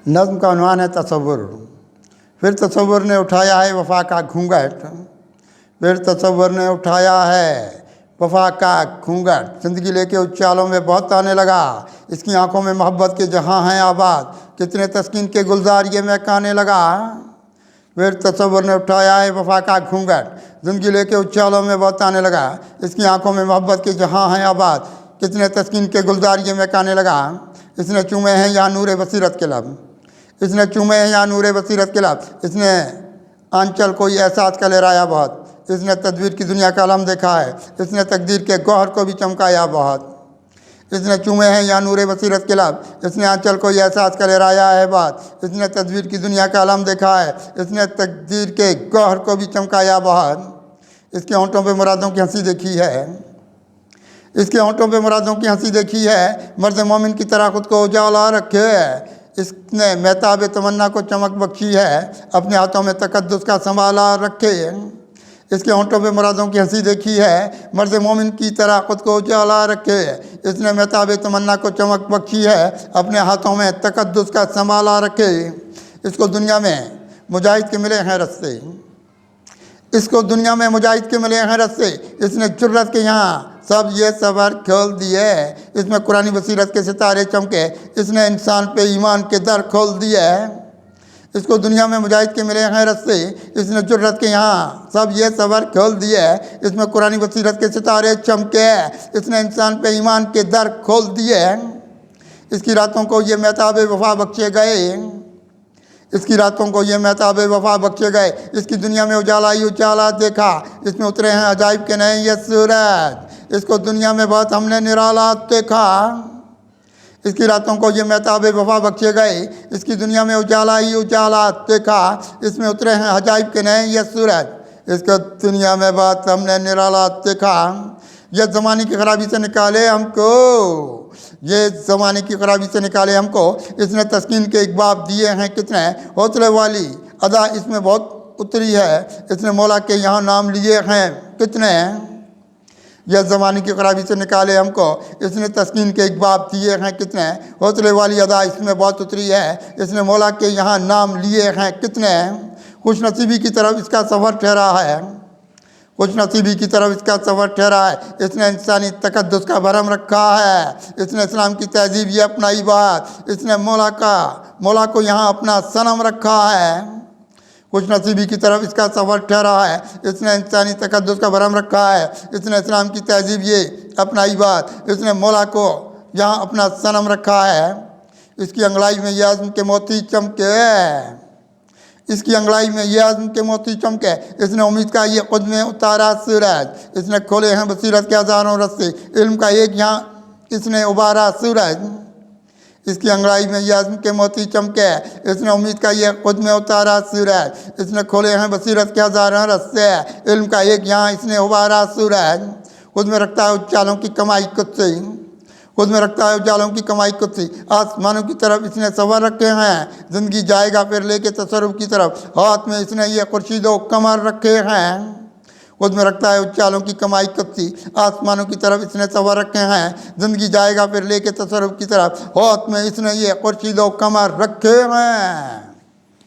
नज़्म का उन्वान है तसव्वुर। फिर तसव्वुर ने उठाया है वफ़ा का घूंघट, फिर तसव्वुर ने उठाया है वफ़ा का घूंघट। ज़िंदगी लेके उस चालों में बहुत आने लगा, इसकी आंखों में मोहब्बत के जहां हैं आबाद, कितने तस्कीन के गुलजार ये महकाने लगा। फिर तसव्वुर ने उठाया है वफ़ा का घूंघट, ज़िंदगी लेके उस चालों में बहुत आने लगा, इसकी आंखों में मोहब्बत के जहां हैं आबाद, कितने तस्कीन के गुलजार ये महकाने लगा। इसने चूमे हैं यहाँ नूरे बसीरत के लब, इसने चूमे हैं यहाँ नूरे बसीरत के लब, इसने आंचल कोई एहसास का लहराया बहुत, इसने तदबीर की दुनिया का आलम देखा है, इसने तकदीर के गौहर को भी चमकाया बहुत। इसने चूमे हैं यहाँ नूरे बसीरत के लब, इसने आंचल कोई एहसास का लहराया है बात, इसने तदबीर की दुनिया का आलम देखा है, इसने तकदीर के गौहर को भी चमकाया बहुत। इसके होंठों पे मुरादों की हंसी देखी है, इसके होंठों पे मुरादों की हंसी देखी है, मर्द मोमिन की तरह खुद को उजाला रखे है। इसने महताब तमन्ना को चमक बख्शी है, अपने हाथों में तकद्दुस का संभाला रखे। इसके होंठों पे मुरादों की हंसी देखी है, मर्द मोमिन की तरह खुद को उजाला रखे। इसने महताब तमन्ना को चमक बख्शी है, अपने हाथों में तकद्दुस का संभाला रखे। इसको दुनिया में मुजाहिद के मिले हैं रस्ते, इसको दुनिया में मुजाहिद के मिले हैं रस्ते, इसने जुर्रत के यहाँ सब ये सबर खोल दिए। इसमें कुरानी बसीरत के सितारे चमके, इसने इंसान पे ईमान के दर खोल दिए। इसको दुनिया में मुजाहिद के मिले हैं रस्ते, इसने जुर्रत के यहाँ सब ये सबर खोल दिए। इसमें कुरानी बसीरत के सितारे चमके, इसने इंसान पे ईमान के दर खोल दिए। इसकी रातों को ये महताब वफा बख्शे गए, इसकी रातों को ये महताब वफा बख्शे गए। इसकी दुनिया में उजाला ही उजाला देखा, इसमें उतरे हैं अजाइब के नए ये सूरज। इसको दुनिया में बहुत हमने निराला देखा, इसकी रातों को ये महताब वफा बख्शे गए। इसकी दुनिया में उजाला ही उजाला देखा, इसमें उतरे हैं अजाइब के नए ये सूरज। इसको दुनिया में बहुत हमने निराला देखा। ये ज़माने की खराबी से निकाले हमको, ये ज़माने की खराबी से निकाले हमको। इसने तस्कीन के इकबाब दिए हैं कितने, हौसले वाली अदा इसमें बहुत उतरी है। इसने मौला के यहाँ नाम लिए हैं कितने, यह ज़माने की खराबी से निकाले हमको। इसने तस्कीन के इकबाब दिए हैं कितने, हौसले वाली अदा इसमें बहुत उतरी है। इसने मौला के यहाँ नाम लिए हैं कितने। खुश नसीबी की तरफ इसका सफ़र ठहरा है, खुश नसीबी की तरफ इसका सफ़र ठहरा है। इसने इंसानी तकद्दुस का भरम रखा है, इसने इस्लाम की तहजीब ये अपनाई बात। इसने मौला को यहाँ अपना सनम रखा है। खुश नसीबी की तरफ इसका सफ़र ठहरा है, इसने इंसानी तकद्दुस का भरम रखा है। इसने इस्लाम की तहजीब ये अपनाई बात, इसने मौला को यहाँ अपना सनम रखा है। इसकी अंगड़ाई में ये आज़म के मोती चमके, इसकी अंगड़ाई में ये आज़म के मोती चमके। इसने उम्मीद का ये खुद में उतारा सूरज, इसने खोले हैं बसीरत के हज़ारों रस्ते, इल्म का एक यहाँ इसने उबारा सूरज। इसकी अंगड़ाई में ये आज़म के मोती चमके, इसने उम्मीद का ये खुद में उतारा सूरज। इसने खोले हैं बसीरत के हज़ारों रस्ते, इल्म का एक यहाँ इसने उबारा सूरज। खुद में रखता है उजालों की कमाई कुत्सी, खुद में रखता है उजालों की कमाई कुत्सी। आसमानों की तरफ इसने सवर रखे हैं, ज़िंदगी जाएगा फिर लेके तसर्रुफ की तरफ। हाथ में इसने ये खुर्शीदो कमर रखे हैं, खुद में रखता है उजालों की कमाई कुत्सी। आसमानों की तरफ इसने सवर रखे हैं, ज़िंदगी जाएगा फिर लेके तसर्रुफ की तरफ। हाथ में इसने ये खुर्शीदो कमर रखे हैं।